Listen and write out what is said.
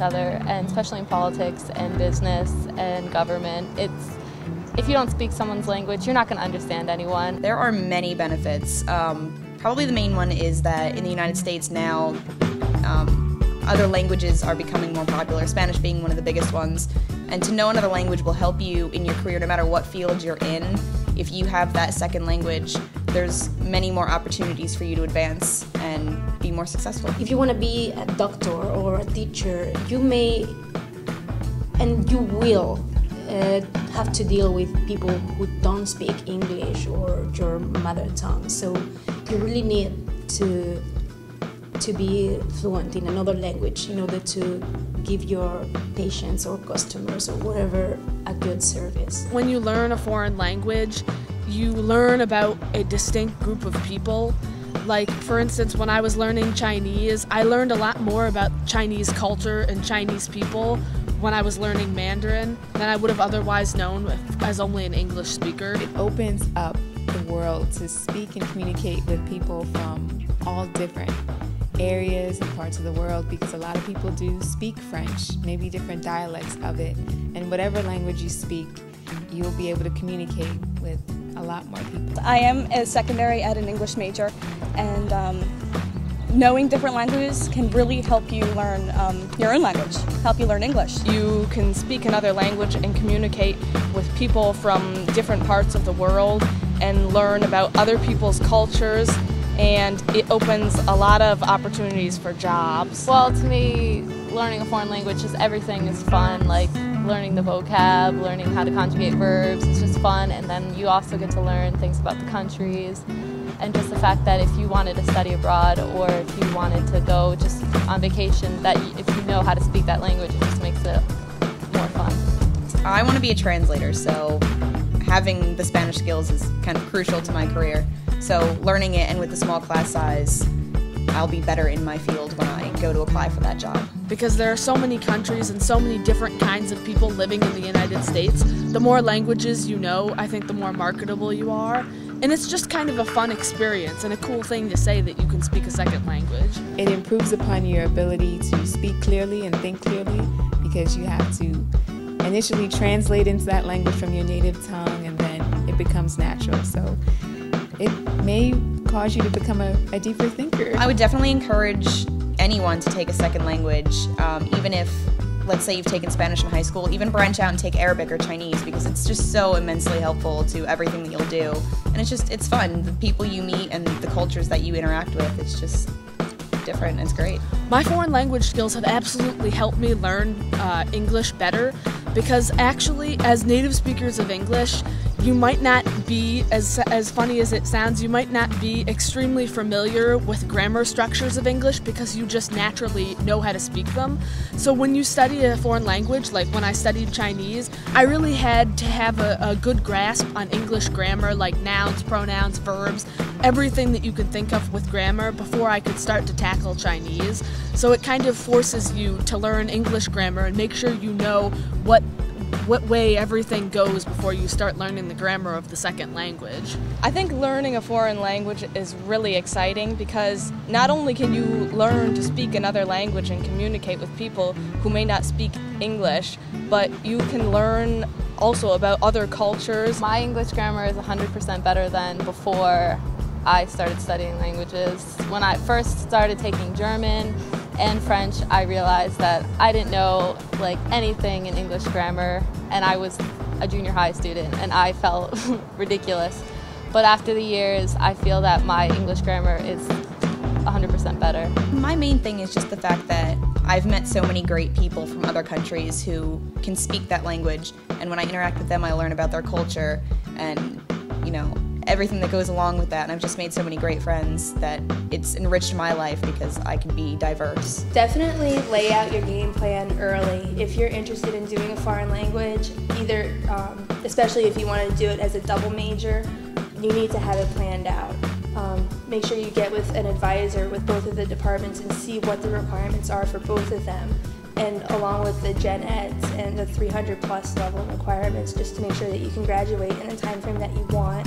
other, and especially in politics and business and government. If you don't speak someone's language, you're not going to understand anyone. There are many benefits. Probably the main one is that in the United States now, other languages are becoming more popular, Spanish being one of the biggest ones. And to know another language will help you in your career no matter what field you're in. If you have that second language, there's many more opportunities for you to advance and be more successful. If you want to be a doctor or a teacher, you may and you will have to deal with people who don't speak English or your mother tongue. So you really need to be fluent in another language in order to give your patients or customers or whatever a good service. When you learn a foreign language, you learn about a distinct group of people. Like, for instance, when I was learning Chinese, I learned a lot more about Chinese culture and Chinese people when I was learning Mandarin than I would have otherwise known as only an English speaker. It opens up the world to speak and communicate with people from all different areas and parts of the world, because a lot of people do speak French, maybe different dialects of it, and whatever language you speak, you'll be able to communicate with a lot more people. I am a secondary ed and English major, and knowing different languages can really help you learn your own language, help you learn English. You can speak another language and communicate with people from different parts of the world and learn about other people's cultures, and it opens a lot of opportunities for jobs. Well, to me, learning a foreign language, just everything is fun, like learning the vocab, learning how to conjugate verbs, it's just fun, and then you also get to learn things about the countries, and just the fact that if you wanted to study abroad or if you wanted to go just on vacation, that if you know how to speak that language, it just makes it more fun. I want to be a translator, so having the Spanish skills is kind of crucial to my career. So learning it, and with the small class size, I'll be better in my field when I go to apply for that job. Because there are so many countries and so many different kinds of people living in the United States, the more languages you know, I think the more marketable you are. And it's just kind of a fun experience and a cool thing to say that you can speak a second language. It improves upon your ability to speak clearly and think clearly, because you have to initially translate into that language from your native tongue, and then it becomes natural. So it may cause you to become a deeper thinker. I would definitely encourage anyone to take a second language, even if, let's say you've taken Spanish in high school, even branch out and take Arabic or Chinese, because it's just so immensely helpful to everything that you'll do. And it's fun. The people you meet and the cultures that you interact with, it's just different. It's great. My foreign language skills have absolutely helped me learn English better, because actually, as native speakers of English, you might not be, as funny as it sounds, you might not be extremely familiar with grammar structures of English because you just naturally know how to speak them. So when you study a foreign language, like when I studied Chinese, I really had to have a good grasp on English grammar, like nouns, pronouns, verbs, everything that you could think of with grammar before I could start to tackle Chinese. So it kind of forces you to learn English grammar and make sure you know what way everything goes before you start learning the grammar of the second language. I think learning a foreign language is really exciting, because not only can you learn to speak another language and communicate with people who may not speak English, but you can learn also about other cultures. My English grammar is 100% better than before I started studying languages. When I first started taking German and French, I realized that I didn't know like anything in English grammar, and I was a junior high student and I felt ridiculous. But after the years, I feel that my English grammar is 100% better. My main thing is just the fact that I've met so many great people from other countries who can speak that language, and when I interact with them, I learn about their culture and, everything that goes along with that, and I've just made so many great friends that it's enriched my life because I can be diverse. Definitely lay out your game plan early. If you're interested in doing a foreign language, either, especially if you want to do it as a double major, you need to have it planned out. Make sure you get with an advisor with both of the departments and see what the requirements are for both of them, and along with the gen eds and the 300+ level requirements, just to make sure that you can graduate in the time frame that you want.